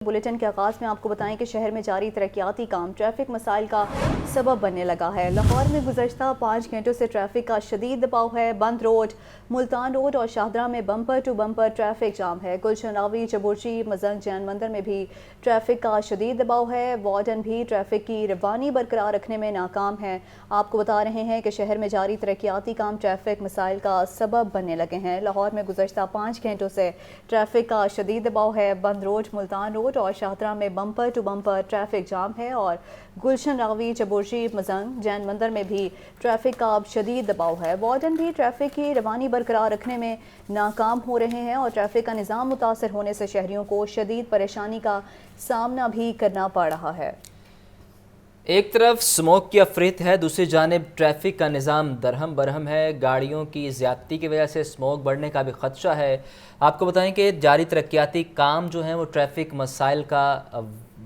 Bulletin के आगाज़ में आपको बताएं कि शहर में जारी तरक्याती काम ट्रैफिक मसाइल का सबब बनने लगा है। लाहौर में गुज़श्ता 5 घंटों से ट्रैफिक का शदीद दबाव है। बंद रोड, मुल्तान रोड और शाहदरा में bumper to bumper traffic jam है। गुलशन रावी, चबुर्जी, मजंग, जैन मंदिर में भी ट्रैफिक का शदीद दबाव है। वार्डन भी ट्रैफिक की रवानी बरकरार रखने में नाकाम है। आपको बता रहे हैं कि शहर में जारी तरक्याती काम ट्रैफिक मसाइल का सबब बनने लगे हैं। लाहौर में गुज़श्ता 5 घंटों से ट्रैफिक का शदीद दबाव है। बंद रोड, मुल्तान रोड और शाहदरा में bumper to bumper traffic jam है और गुलशन रावी, चबुर्जी, मजंग, जैन मंदिर में भी ट्रैफिक का अब शदीद दबाव है। वार्डन भी ट्रैफिक की रवानी बरकरार रखने में नाकाम हो रहे हैं और ट्रैफिक का निज़ाम मुतासर होने से शहरियों को शदीद परेशानी का सामना भी करना पड़ रहा है। एक तरफ स्मोक की अफरीत है, दूसरी जानिब ट्रैफिक का निज़ाम दरहम बरहम है। गाड़ियों की ज़्यादती की वजह से स्मोक बढ़ने का भी ख़दशा है। आपको बताएं कि जारी तरक्याती काम जो हैं वो ट्रैफिक मसाइल का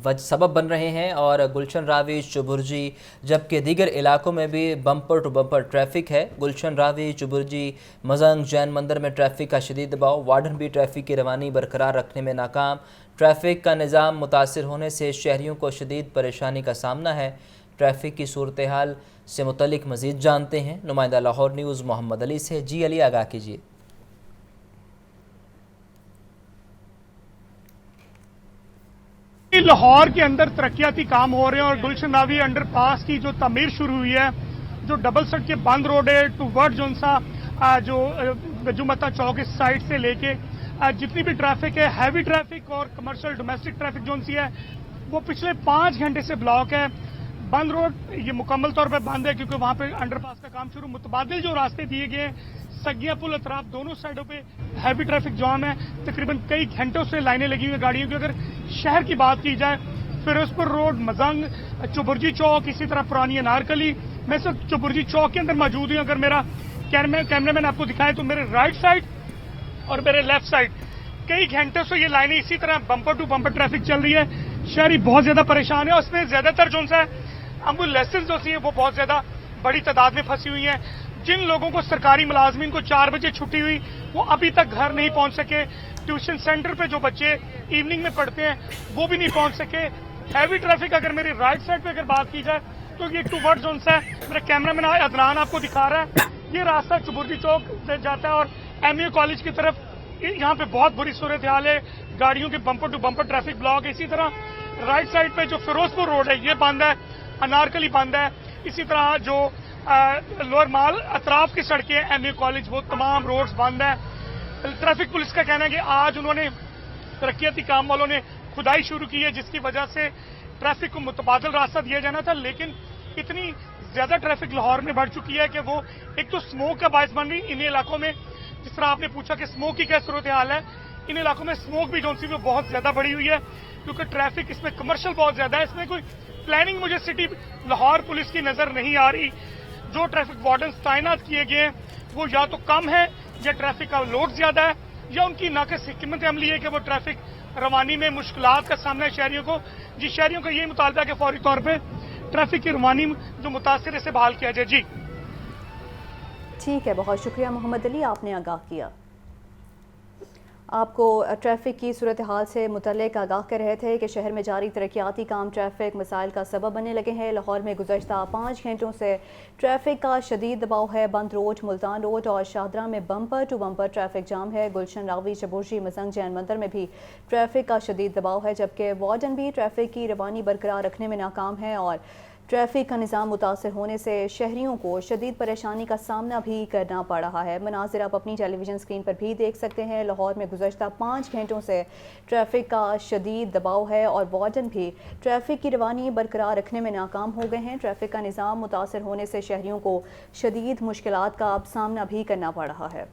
सबब बन रहे हैं और गुलशन रावी, चुबुर्जी जबकि दीगर इलाकों में भी बम्पर टू बम्पर ट्रैफिक है। गुलशन रावी, चुबुर्जी, मजंग, जैन मंदिर में ट्रैफिक का शदीद दबाव। वार्डन भी ट्रैफिक की रवानी बरकरार रखने में नाकाम। ट्रैफिक का निज़ाम मुतासिर होने से शहरियों को शदीद परेशानी का सामना है। ट्रैफिक की सूरत हाल से मुतल्लिक मज़ीद जानते हैं नुमाइंदा लाहौर न्यूज़ मोहम्मद अली से। जी अली, आगाह कीजिए। लाहौर के अंदर तरक्याती काम हो रहे हैं और गुलशन रावी अंडरपास की जो तमीर शुरू हुई है, जो डबल सड़क के बंद रोड है टू वर्ड जो सा जो गजुमता चौक इस साइड से लेके जितनी भी ट्रैफिक है, हैवी ट्रैफिक और कमर्शियल डोमेस्टिक ट्रैफिक जो सी है वो पिछले 5 घंटे से ब्लॉक है। बंद रोड ये मुकम्मल तौर पर बंद है क्योंकि वहां पे अंडरपास का काम शुरू। मुतबादिल जो रास्ते दिए गए हैं सगिया पुल अतराफ दोनों साइडों पे हैवी ट्रैफिक जाम है। तकरीबन कई घंटों से लाइनें लगी हुई गाड़ियों की। अगर शहर की बात की जाए, फिरोजपुर रोड, मजंग, चुबुर्जी चौक, इसी तरह पुरानी अनारकली, मैं सिर्फ चुबुर्जी चौक के अंदर मौजूद हूँ। अगर मेरा कैमरामैन आपको दिखाए तो मेरे राइट साइड और मेरे लेफ्ट साइड कई घंटों से ये लाइनें इसी तरह बम्पर टू बम्पर ट्रैफिक चल रही है। शहरी बहुत ज्यादा परेशान है और उसमें ज्यादातर जो है एम्बुलेंसेज जो है वो बहुत ज्यादा बड़ी तादाद में फंसी हुई है। जिन लोगों को सरकारी मुलाजमीन को 4 बजे छुट्टी हुई वो अभी तक घर नहीं पहुंच सके। ट्यूशन सेंटर पे जो बच्चे इवनिंग में पढ़ते हैं वो भी नहीं पहुंच सके। हैवी ट्रैफिक अगर मेरी राइट साइड पे अगर बात की जाए तो ये टूवर्ड जोन है, मेरा कैमरामैन अदनान आपको दिखा रहा है, ये रास्ता चुबुर्जी चौक से जाता है और एमयू कॉलेज की तरफ। यहाँ पे बहुत बुरी सूरत हाल है, गाड़ियों के bumper to bumper traffic block है। इसी तरह राइट साइड पे जो फिरोजपुर रोड है ये बंद है, अनारकली बंद है। इसी तरह जो लोअर माल अतराफ की सड़कें एमयू कॉलेज वो तमाम रोड्स बंद है। ट्रैफिक पुलिस का कहना है कि आज उन्होंने तरक्याती काम वालों ने खुदाई शुरू की है जिसकी वजह से ट्रैफिक को मुतबादल रास्ता दिया जाना था, लेकिन इतनी ज्यादा ट्रैफिक लाहौर में बढ़ चुकी है कि वो एक तो स्मोक का बायस बन रही इन इलाकों में। जिस तरह आपने पूछा कि स्मोक की क्या सूरत हाल है, इन इलाकों में स्मोक भी जो सी वो बहुत ज्यादा बढ़ी हुई है क्योंकि ट्रैफिक इसमें कमर्शियल बहुत ज्यादा है। इसमें कोई प्लानिंग मुझे सिटी लाहौर पुलिस की नजर नहीं आ रही। जो ट्रैफिक वार्डन तैनात किए गए हैं वो या तो कम है या ट्रैफिक का लोड ज्यादा है या उनकी नाक़िस हिकमत अमली है कि वो ट्रैफिक रवानी में मुश्किलात का सामना है शहरियों को। जी शहरियों का यही मुतालबा है कि फौरी तौर पर ट्रैफिक की रवानी जो मुतासिर है से बहाल किया जाए। जी ठीक है, बहुत शुक्रिया मोहम्मद अली, आपने आगाह किया। आपको ट्रैफिक की सूरत हाल से मुतल्लिक आगाह कर रहे थे कि शहर में जारी तरक्याती काम ट्रैफिक मसाइल का सबब बनने लगे हैं। लाहौर में गुज़श्ता 5 घंटों से ट्रैफिक का शदीद दबाव है। बंद रोड, मुल्तान रोड और शाहदरा में bumper to bumper traffic jam है। गुलशन रावी, चबुर्जी, मजंग, जैन मंदिर में भी ट्रैफिक का शदीद दबाव है जबकि वार्डन भी ट्रैफिक की रवानी बरकरार रखने में नाकाम है और ट्रैफिक का निज़ाम मुतासर होने से शहरियों को शदीद परेशानी का सामना भी करना पड़ रहा है। मनाज़िर आप अपनी टेलीविज़न स्क्रीन पर भी देख सकते हैं। लाहौर में गुज़श्ता 5 घंटों से ट्रैफिक का शदीद दबाव है और वार्डन भी ट्रैफिक की रवानी बरकरार रखने में नाकाम हो गए हैं। ट्रैफिक का निज़ाम मुतासर होने से शहरियों को शदीद मुश्किलात का अब सामना भी करना पड़ रहा है।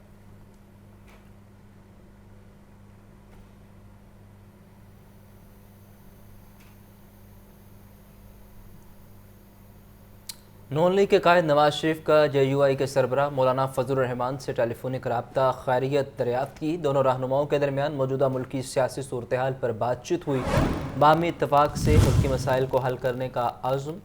नून लीग के कायद नवाज शरीफ का JUI के सरबराह मौलाना फजल रहमान से टेलीफोनिक रब्ता खैरियत दरियाफ्त की। दोनों रहनुमाओं के दरमियान मौजूदा मुल्की सियासी सूरत हाल पर बातचीत हुई। बाहमी इत्तफाक से मुल्की मसाइल को हल करने का आज़म।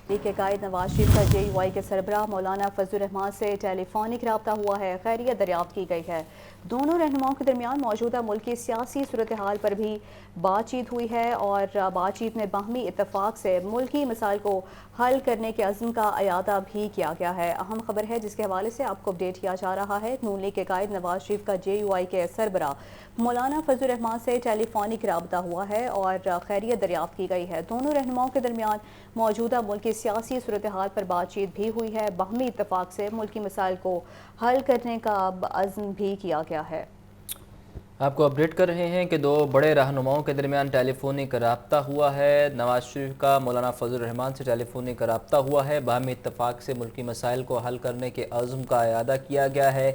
के कायद नवाज शरीफ का JUI के सरबराह मौलाना फजल रहमान से टेलीफोनिक रब्ता हुआ है, खैरियत दरियाफ्त की गई है। दोनों रहनुमाओं के दरमियान मौजूदा मुल्क की सियासी सूरत हाल पर भी बातचीत हुई है और बातचीत में बाहमी इत्तफाक से मुल्की मसाइल को हल करने के अज़्म का अयादा भी किया गया है। अहम खबर है जिसके हवाले से आपको अपडेट किया जा रहा है। नून लीग के कायद नवाज शरीफ का JUI के सरबराह मौलाना फजल रहमान से टेलीफोनिक रब्ता हुआ है और खैरियत दरियाफ्त की गई है। दोनों रहनुमाओं के दरमियान मौजूदा मुल्क की सियासी सूरत हाल पर बातचीत भी हुई है। बाहमी इत्तफाक से मुल्की मसाइल को हल करने का अज़्म भी किया गया है। आपको अपडेट कर रहे हैं कि दो बड़े रहनुमाओं के दरमियान टेलीफोनिक रब्ता हुआ है। नवाज शरीफ का मौलाना फजल रहमान से टेलीफोनिक रब्ता हुआ है। बाहमी इत्तफाक से मुल्की मसाइल को हल करने के अज़्म का अयादा किया गया है।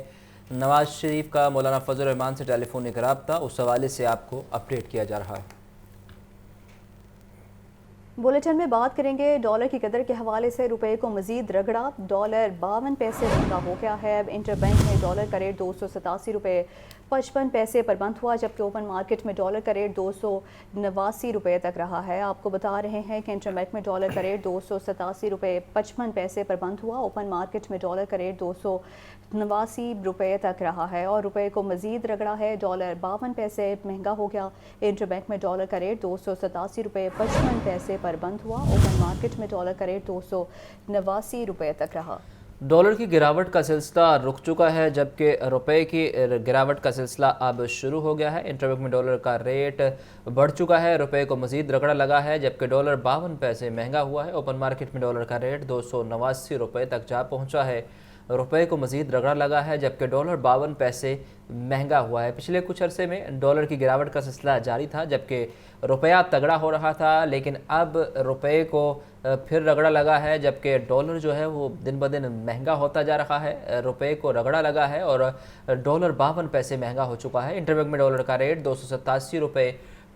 नवाज शरीफ का मौलाना फजल रहमान से टेलीफोनिक रब्ता, उस हवाले से आपको अपडेट किया जा रहा है। बुलेटिन में बात करेंगे डॉलर की कदर के हवाले से। रुपए को मजीद रगड़ा, डॉलर 52 पैसे महंगा हो गया है। अब इंटर बैंक में डॉलर का रेट 287 रुपये 55 पैसे पर बंद हुआ, जबकि ओपन मार्केट में डॉलर का रेट 289 रुपये तक रहा है। आपको बता रहे हैं कि इंटर बैंक में डॉलर का रेट 287 रुपये 55 पैसे पर बंद हुआ। ओपन मार्केट में डॉलर का रेट 289 रुपये तक रहा है और रुपए को मजीद रगड़ा है। डॉलर 52 पैसे महंगा हो गया। इंटर बैंक में डॉलर का रेट 287 रुपये 55 पैसे पर बंद हुआ। ओपन मार्केट में डॉलर का रेट 289 रुपये तक रहा। डॉलर की गिरावट का सिलसिला रुक चुका है, जबकि रुपए की गिरावट का सिलसिला अब शुरू हो गया है। इंटरबैंक में डॉलर का रेट बढ़ चुका है, रुपए को मजीद रगड़ा लगा है, जबकि डॉलर 52 पैसे महंगा हुआ है। ओपन मार्केट में डॉलर का रेट 289 रुपये तक जा पहुंचा है। रुपए को मजीद रगड़ा लगा है, जबकि डॉलर 52 पैसे महंगा हुआ है। पिछले कुछ अरसे में डॉलर की गिरावट का सिलसिला जारी था, जबकि रुपया तगड़ा हो रहा था, लेकिन अब रुपए को फिर रगड़ा लगा है, जबकि डॉलर जो है वो दिन ब दिन महंगा होता जा रहा है। रुपए को रगड़ा लगा है और डॉलर 52 पैसे महंगा हो चुका है। इंटरबैंक में डॉलर का रेट 287 रुपये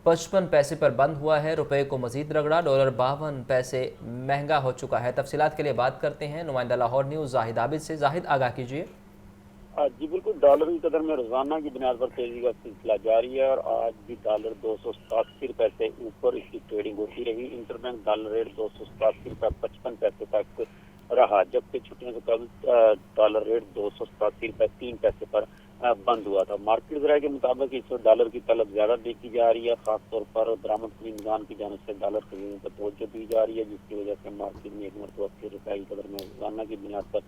55 पैसे पर बंद हुआ है। रुपए को मजीद रगड़ा, डॉलर 52 पैसे महंगा हो चुका है। तफसीलात के लिए बात करते हैं नुमाइंदा लाहौर न्यूज़ जाहिद आबिद से। जाहिद, आगाह कीजिए। जी बिल्कुल, डॉलर की कदर में रोजाना की बुनियाद पर तेजी का सिलसिला जारी है और आज भी डॉलर 287 रुपये से ऊपर इसकी ट्रेडिंग होती रही। इंटरबैंक डॉलर रेट 287 रुपये 55 पैसे तक रहा, जबकि छुट्टियों से कल डॉलर रेट 287 रुपये 3 पैसे पर बंद हुआ था। मार्केट ज़राए के मुताबिक इस वक्त डॉलर की तलब ज्यादा देखी जा रही है, खासतौर पर बरामद खरीदगान की जानिब से डॉलर खरीदने पर तवज्जो दी जा रही है, जिसकी वजह से मार्केट में एक मरतबा फिर रुपये की कदर में रोजाना की बुनियाद पर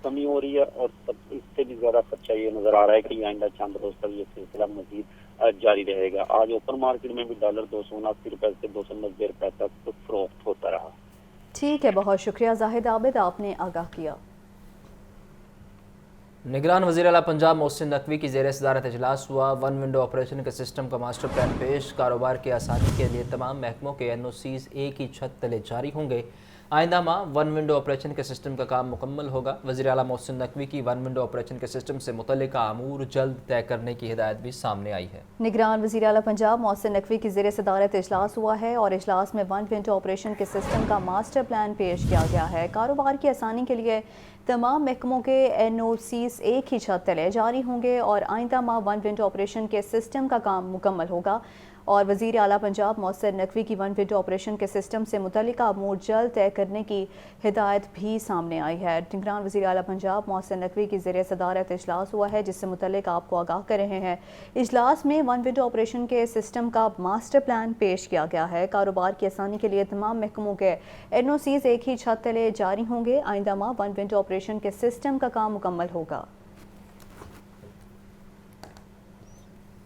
कमी हो रही है और सब इससे भी ज्यादा खर्चा ये नजर आ रहा है कि आइंदा चंद रोज तक ये सिलसिला मजीद जारी रहेगा। आज ओपन मार्केट में भी डॉलर 279 रुपये से 290 रुपये तक फरोख्त होता रहा। ठीक है, बहुत शुक्रिया जाहिद आबिद, आपने आगाह किया। निगरान वज़ीर आला पंजाब मोहसिन नकवी की ज़ेर सदारत इजलास हुआ। वन विंडो ऑपरेशन के सिस्टम का मास्टर प्लान पेश। कारोबार की आसानी के लिए तमाम महकमों के NOCs एक ही छत तले जारी होंगे। आइंदा माह वन विंडो ऑपरेशन के सिस्टम का काम मुकम्मल होगा। वज़ीर आला मोहसिन नकवी की वन विंडो ऑपरेशन के सिस्टम से मुतल्लिका अमूर जल्द तय करने की हिदायत भी सामने आई है। निगरान वज़ीर आला पंजाब मोहसिन नकवी की ज़ेर सदारत इजलास हुआ है और इजलास में वन विंडो ऑपरेशन के सिस्टम का मास्टर प्लान पेश किया गया है। कारोबार की आसानी के लिए तमाम महकमों के NOCs एक ही छत तले जारी होंगे और आइंदा माह वन विंडो ऑपरेशन के सिस्टम का काम मुकम्मल होगा और वज़ीर आला पंजाब मोहसिन नकवी की वन विंडो ऑपरेशन के सिस्टम से मुतल्लिका अमूर जल्द तय करने की हिदायत भी सामने आई है। निगरान वज़ीर आला पंजाब मोहसिन नकवी की ज़ेर सदारत इजलास हुआ है, जिससे मुतल्लिक आपको आगाह कर रहे हैं। इजलास में वन विंडो ऑपरेशन के सिस्टम का मास्टर प्लान पेश किया गया है। कारोबार की आसानी के लिए तमाम महकमों के NOCs एक ही छत तले जारी होंगे। आइंदा माह वन विंडो ऑपरेशन के सिस्टम का काम मुकम्मल होगा।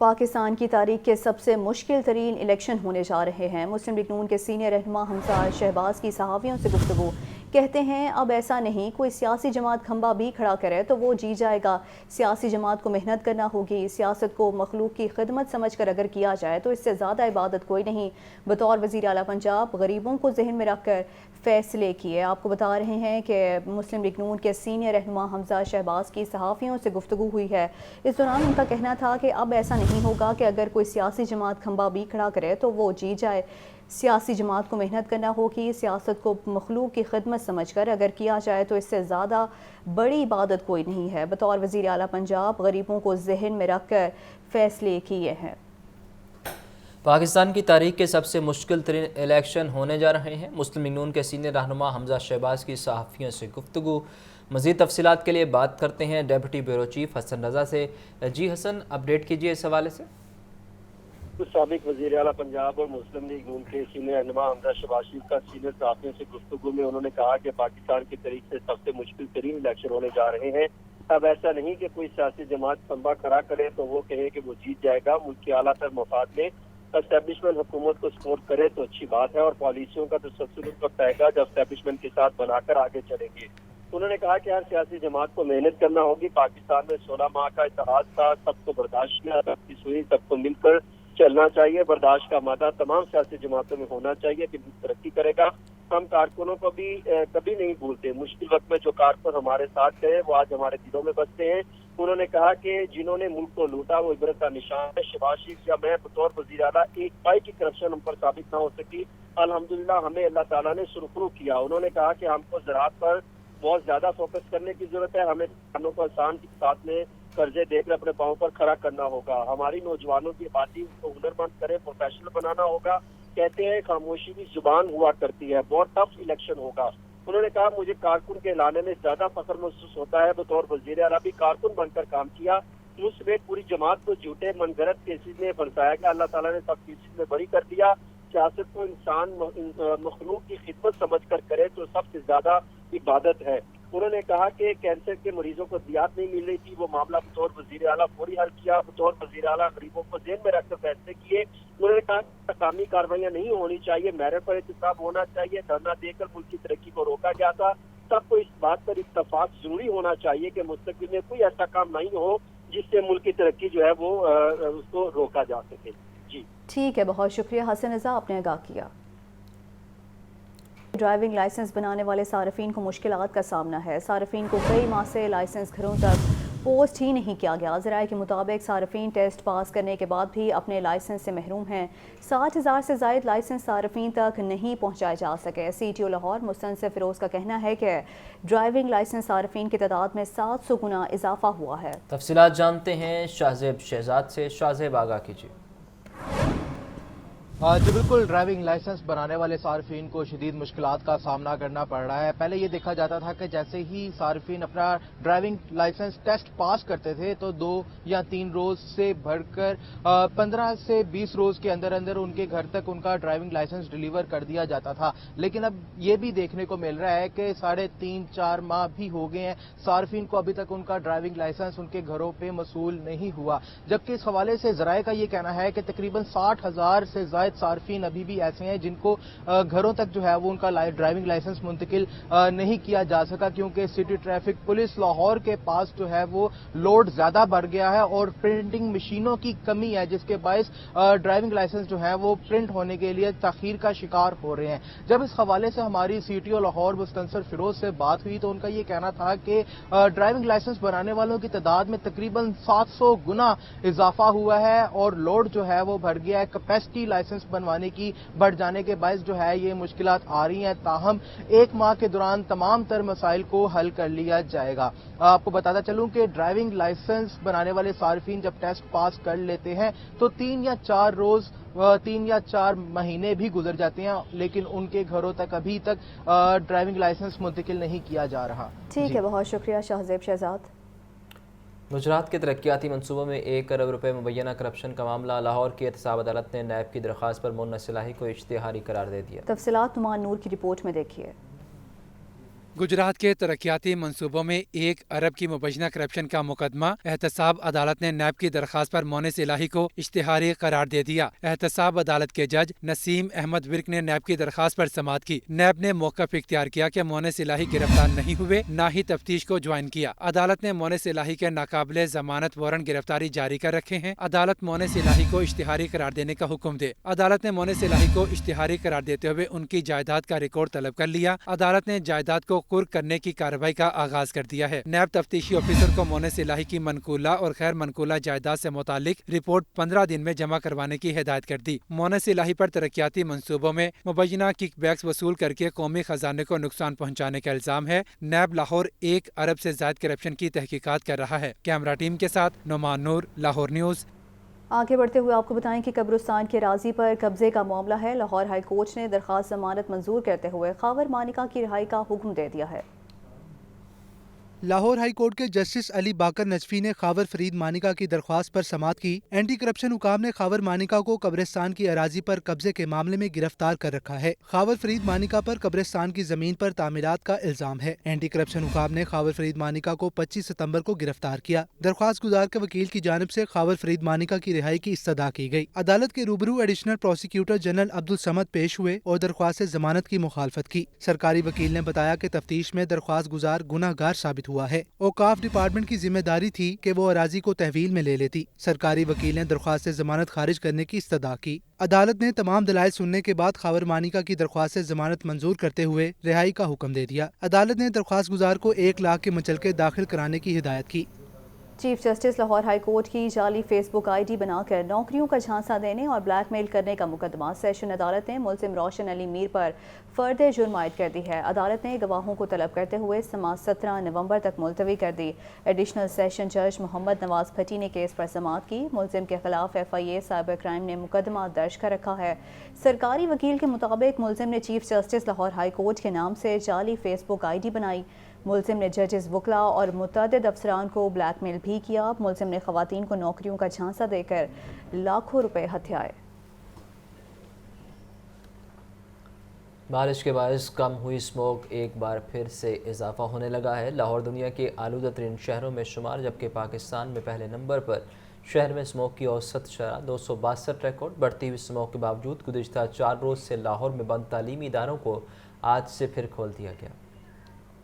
पाकिस्तान की तारीख के सबसे मुश्किल तरीन इलेक्शन होने जा रहे हैं। मुस्लिम लीग नून के सीनियर रहनुमा हमजा शहबाज की सहाफ़ियों से गुफ्तगू। कहते हैं अब ऐसा नहीं, कोई सियासी जमात खंबा भी खड़ा करे तो वो जीत जाएगा। सियासी जमात को मेहनत करना होगी। सियासत को मखलूक की खिदमत समझ कर अगर किया जाए तो इससे ज़्यादा इबादत कोई नहीं। बतौर वज़ीर आला पंजाब गरीबों को जहन में रख कर फैसले किए। आपको बता रहे हैं कि मुस्लिम लीग नून के सीनियर रहनुमा हमजा शहबाज की सहाफ़ियों से गुफ्तगू हुई है। इस दौरान उनका कहना था कि अब ऐसा नहीं होगा कि अगर कोई सियासी जमात खंबा भी खड़ा करे तो वो जीत जाए। सियासी जमात को मेहनत करना होगी। सियासत को मखलूक की खिदमत समझकर अगर किया जाए तो इससे ज़्यादा बड़ी इबादत कोई नहीं है। बतौर वज़ीर आला पंजाब गरीबों को जहन में रख कर फैसले किए हैं। پاکستان کی تاریخ کے سب سے مشکل ترین الیکشن ہونے جا رہے ہیں۔ مسلم لیگ نون کے سینئر رہنما حمزہ شہباز کی صحافیوں سے گفتگو۔ مزید تفصیلات کے لیے بات کرتے ہیں ڈیپٹی بیورو چیف حسن رضا سے۔ جی حسن، اپڈیٹ کیجیے اس حوالے سے۔ سابق وزیر اعلیٰ پنجاب اور مسلم لیگ نون کے سینئر رہنما حمزہ شہباز کا سینئر صحافیوں سے گفتگو میں انہوں نے کہا کہ پاکستان کی تاریخ سے سب سے مشکل ترین الیکشن ہونے جا رہے ہیں۔ اب ایسا نہیں کہ کوئی سیاسی جماعت سنبا کھڑا کرے تو وہ کہے کہ وہ جیت جائے گا۔ ملک کے اعلیٰ تر مفاد میں اسٹیبلشمنٹ حکومت کو سپورٹ کرے تو اچھی بات ہے، اور پالیسیوں کا تسلسل اس وقت آئے گا جب اسٹیبلشمنٹ کے ساتھ بنا کر آگے چلیں گے۔ انہوں نے کہا کہ ہر سیاسی جماعت کو محنت کرنا ہوگی۔ پاکستان میں 16 ماہ کا اتحاد تھا، سب کو برداشت کیا، سب کی سوئی، سب کو مل کر چلنا چاہیے۔ برداشت کا مادہ تمام سیاسی جماعتوں میں ہونا چاہیے کہ ملک ترقی کرے گا۔ ہم کارکنوں کو بھی کبھی نہیں بھولتے۔ مشکل وقت میں جو کارکن ہمارے ساتھ گئے وہ آج ہمارے دلوں میں بستے ہیں۔ انہوں نے کہا کہ جنہوں نے ملک کو لوٹا وہ عبرت کا نشان ہے۔ شہباز شریف یا میں بطور وزیر اعلیٰ ایک پائی کی کرپشن ہم پر ثابت نہ ہو سکی۔ الحمدللہ ہمیں اللہ تعالیٰ نے سرخرو کیا۔ انہوں نے کہا کہ ہم کو زراعت پر بہت زیادہ فوکس کرنے کی ضرورت ہے۔ ہمیں کسانوں کو آسان کے ساتھ میں قرضے دے کر اپنے پاؤں پر کھڑا کرنا ہوگا۔ ہماری نوجوانوں کی آبادی کو ہنرمند کرے، پروفیشنل بنانا ہوگا۔ کہتے ہیں خاموشی بھی زبان ہوا کرتی ہے۔ بہت ٹف الیکشن ہوگا۔ انہوں نے کہا مجھے کارکن کے لانے میں زیادہ فخر محسوس ہوتا ہے۔ بطور وزیر اعلیٰ بھی کارکن بن کر کام کیا۔ مجھ سمیت پوری جماعت کو جھوٹے منگرت کیسز میں پھنسایا گیا، اللہ تعالیٰ نے سب کیسز میں بری کر دیا۔ سیاست کو انسان مخلوق کی خدمت سمجھ کر کرے تو سب سے زیادہ عبادت ہے۔ انہوں نے کہا کہ کینسر کے مریضوں کو دیات نہیں مل رہی تھی، وہ معاملہ بطور وزیر اعلیٰ فوری حل کیا۔ بطور وزیر اعلیٰ غریبوں کو ذہن میں رکھ کر فیصلے کیے۔ انہوں نے کہا کہ حکامی کاروائیاں نہیں ہونی چاہیے، میرٹ پر احتساب ہونا چاہیے۔ دھرنا دے کر ملک کی ترقی کو روکا گیا تھا۔ سب کو اس بات پر اتفاق ضروری ہونا چاہیے کہ مستقبل میں کوئی ایسا کام نہیں ہو جس سے ملک کی ترقی جو ہے وہ اس کو روکا جا سکے۔ جی ٹھیک ہے، بہت شکریہ حسن رضا، آپ نے آگاہ کیا۔ ڈرائیونگ لائسنس بنانے والے صارفین کو مشکلات کا سامنا ہے۔ صارفین کو کئی ماہ سے لائسنس گھروں تک پوسٹ ہی نہیں کیا گیا۔ ذرائع کے مطابق صارفین ٹیسٹ پاس کرنے کے بعد بھی اپنے لائسنس سے محروم ہیں۔ 60,000 سے زائد لائسنس صارفین تک نہیں پہنچائے جا سکے۔ C T O Lahore Mustansar Feroz کا کہنا ہے کہ ڈرائیونگ لائسنس صارفین کی تعداد میں 700 گنا اضافہ ہوا ہے۔ تفصیلات جانتے ہیں شاہزیب شہزاد سے۔ شاہزیب، آگاہ کیجیے۔ جی بالکل، ڈرائیونگ لائسنس بنانے والے صارفین کو شدید مشکلات کا سامنا کرنا پڑ رہا ہے۔ پہلے یہ دیکھا جاتا تھا کہ جیسے ہی صارفین اپنا ڈرائیونگ لائسنس ٹیسٹ پاس کرتے تھے تو 2 یا 3 روز سے بڑھ کر 15 سے 20 روز کے اندر اندر ان کے گھر تک ان کا ڈرائیونگ لائسنس ڈیلیور کر دیا جاتا تھا۔ لیکن اب یہ بھی دیکھنے کو مل رہا ہے کہ 3.5-4 ماہ بھی ہو گئے ہیں، صارفین کو ابھی تک ان کا ڈرائیونگ لائسنس ان کے گھروں پہ موصول نہیں ہوا۔ جبکہ اس حوالے سے ذرائع کا یہ کہنا ہے کہ تقریباً 60,000 سے زائد صارفین ابھی بھی ایسے ہیں جن کو گھروں تک جو ہے وہ ان کا ڈرائیونگ لائسنس منتقل نہیں کیا جا سکا، کیونکہ سٹی ٹریفک پولیس لاہور کے پاس جو ہے وہ لوڈ زیادہ بڑھ گیا ہے اور پرنٹنگ مشینوں کی کمی ہے، جس کے باعث ڈرائیونگ لائسنس جو ہے وہ پرنٹ ہونے کے لیے تاخیر کا شکار ہو رہے ہیں۔ جب اس حوالے سے ہماری C T O Lahore Mustansar Feroz سے بات ہوئی تو ان کا یہ کہنا تھا کہ ڈرائیونگ لائسنس بنانے والوں کی تعداد میں تقریباً 700 گنا اضافہ ہوا ہے اور لوڈ جو ہے وہ بڑھ گیا ہے۔ کیپیسٹی لائسنس بنوانے کی بڑھ جانے کے باعث جو ہے یہ مشکلات آ رہی ہیں، تاہم 1 ماہ کے دوران تمام تر مسائل کو حل کر لیا جائے گا۔ آپ کو بتاتا چلوں کہ ڈرائیونگ لائسنس بنانے والے صارفین جب ٹیسٹ پاس کر لیتے ہیں تو 3 یا 4 مہینے بھی گزر جاتے ہیں، لیکن ان کے گھروں تک ابھی تک ڈرائیونگ لائسنس منتقل نہیں کیا جا رہا۔ ٹھیک ہے، بہت شکریہ شاہزیب شہزاد۔ گجرات کے ترقیاتی منصوبوں میں 1 ارب روپے مبینہ کرپشن کا معاملہ۔ لاہور کی احتساب عدالت نے نیب کی درخواست پر مونس الہی کو اشتہاری قرار دے دیا۔ تفصیلات نعمان نور کی رپورٹ میں دیکھیے۔ گجرات کے ترقیاتی منصوبوں میں 1 ارب کی مبینہ کرپشن کا مقدمہ احتساب عدالت نے نیب کی درخواست پر مونس الہی کو اشتہاری قرار دے دیا۔ احتساب عدالت کے جج نسیم احمد ورک نے نیب کی درخواست پر سماعت کی۔ نیب نے موقف اختیار کیا کہ مونس الہی گرفتار نہیں ہوئے، نہ ہی تفتیش کو جوائن کیا۔ عدالت نے مونس الہی کے ناقابل ضمانت وارنٹ گرفتاری جاری کر رکھے ہیں۔ عدالت مونس الہی کو اشتہاری قرار دینے کا حکم دے۔ عدالت نے مونس الہی کو اشتہاری قرار دیتے ہوئے ان کی جائیداد کا ریکارڈ طلب کر لیا۔ عدالت نے جائیداد کو قرق کرنے کی کارروائی کا آغاز کر دیا ہے۔ نیب تفتیشی آفیسر کو مونس الہی کی منقولہ اور غیر منقولہ جائیداد سے متعلق رپورٹ 15 دن میں جمع کروانے کی ہدایت کر دی۔ مونس الہی پر ترقیاتی منصوبوں میں مبینہ کک بیکس وصول کر کے قومی خزانے کو نقصان پہنچانے کا الزام ہے۔ نیب لاہور 1 ارب سے زائد کرپشن کی تحقیقات کر رہا ہے۔ کیمرہ ٹیم کے ساتھ نعمان نور، لاہور نیوز۔ आगे बढ़ते हुए आपको बताएं कि कब्रिस्तान के अराजी पर कब्जे का मामला है। लाहौर हाई कोर्ट ने दरख्वास्त जमानत मंजूर करते हुए खावर मानिका की रिहाई का हुक्म दे दिया है। लाहौर हाई कोर्ट के जस्टिस अली बाकर नजफी ने खावर फरीद मानिका की दरख्वास्त पर समाअत की। एंटी करप्शन हुकाम ने खावर मानिका को कब्रिस्तान की अराजी पर कब्जे के मामले में गिरफ्तार कर रखा है। खावर फरीद मानिका पर कब्रिस्तान की जमीन पर तामीरात का इल्जाम है। एंटी करप्शन हुकाम ने खावर फरीद मानिका को 25 सितम्बर को गिरफ्तार किया। दरख्वास्त गुजार के वकील की जानिब से खावर फरीद मानिका की रिहाई की इस्तदा की गई। अदालत के रूबरू additional prosecutor general Abdul Samad पेश हुए और दरख्वास्त जमानत की मुखालफत की। सरकारी वकील ने बताया कि तफ्तीश में दरख्वास्त गुजार गुनाहगार साबित हुआ है। औकाफ डिपार्टमेंट की जिम्मेदारी थी कि वो अराजी को तहवील में ले लेती। सरकारी वकील ने दरख्वास्त जमानत खारिज करने की इस्तदा की। अदालत ने तमाम दलाइल सुनने के बाद खावर मानिका की दरख्वास्त जमानत मंजूर करते हुए रिहाई का हुक्म दे दिया। अदालत ने दरख्वास्त गुजार को 1 लाख के मुचलके दाखिल कराने की हिदायत की। Chief justice Lahore high court की जाली फेसबुक आईडी बनाकर नौकरियों का झांसा देने और ब्लैकमेल करने का मुकदमा सेशन अदालत ने मुलजिम रोशन अली मीर पर फर्द जुर्म आयद कर दी है। अदालत ने गवाहों को तलब करते हुए समाअत 17 नवंबर तक मुलतवी कर दी। एडिशनल सेशन जज मोहम्मद नवाज भट्टी ने केस पर समाअत की। मुलजिम के खिलाफ FIA साइबर क्राइम ने मुकदमा दर्ज कर रखा है। सरकारी वकील के मुताबिक मुलजिम ने chief justice Lahore high court के नाम से जाली फेसबुक आईडी बनाई। मुलजिम ने जजेस, वकला और मुतअद्दिद अफसरान को ब्लैकमेल भी किया। मुलजिम ने खवातीन को नौकरियों का झांसा देकर लाखों रुपए हथियाए। बारिश के बायस कम हुई स्मोक एक बार फिर से इजाफा होने लगा है। लाहौर दुनिया के आलूदा तरीन शहरों में शुमार, जबकि पाकिस्तान में पहले नंबर पर शहर में स्मोक की औसत शरह 262 रिकॉर्ड। बढ़ती हुई स्मोक के बावजूद गुज़िश्ता 4 रोज़ से लाहौर में बंद तालीमी इदारों को आज से फिर खोल दिया गया।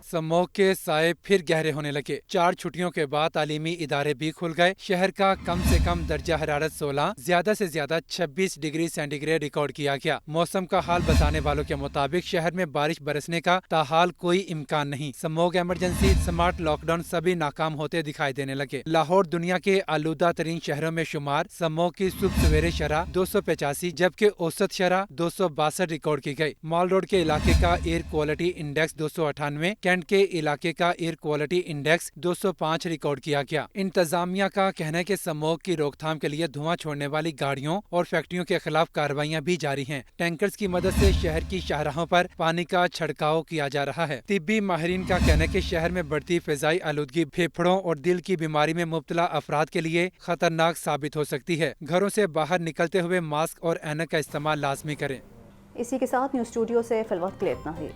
स्मोक के साए फिर गहरे होने लगे। 4 छुट्टियों के बाद तालीमी इदारे भी खुल गए। शहर का कम से कम दर्जा हरारत 16, ज्यादा से ज्यादा 26 डिग्री सेंटीग्रेड रिकॉर्ड किया गया। मौसम का हाल बताने वालों के मुताबिक शहर में बारिश बरसने का ताहाल कोई इम्कान नहीं। स्मोक इमरजेंसी, स्मार्ट लॉकडाउन सभी नाकाम होते दिखाई देने लगे। लाहौर दुनिया के आलूदा तरीन शहरों में शुमार। स्मोक की सुबह सवेरे शरह 285 जबकि औसत शरह 262 रिकॉर्ड की गई। मॉल रोड के इलाके का एयर क्वालिटी इंडेक्स 298, के इलाके का एयर क्वालिटी इंडेक्स 205 रिकॉर्ड किया गया। इंतजामिया का कहना है कि स्मोक की रोकथाम के लिए धुआं छोड़ने वाली गाड़ियों और फैक्ट्रियों के खिलाफ कार्रवाइयां भी जारी हैं। टैंकर्स की मदद से शहर की शाहराहों पर पानी का छिड़काव किया जा रहा है। तिब्बी माहिरीन का कहना है कि शहर में बढ़ती फिजाई आलूदगी फेफड़ों और दिल की बीमारी में मुब्तला अफराद के लिए खतरनाक साबित हो सकती है। घरों से बाहर निकलते हुए मास्क और ऐनक का इस्तेमाल लाजमी करें। इसी के साथ न्यूज़ स्टूडियो से फिलवक्त के लिए इतना ही।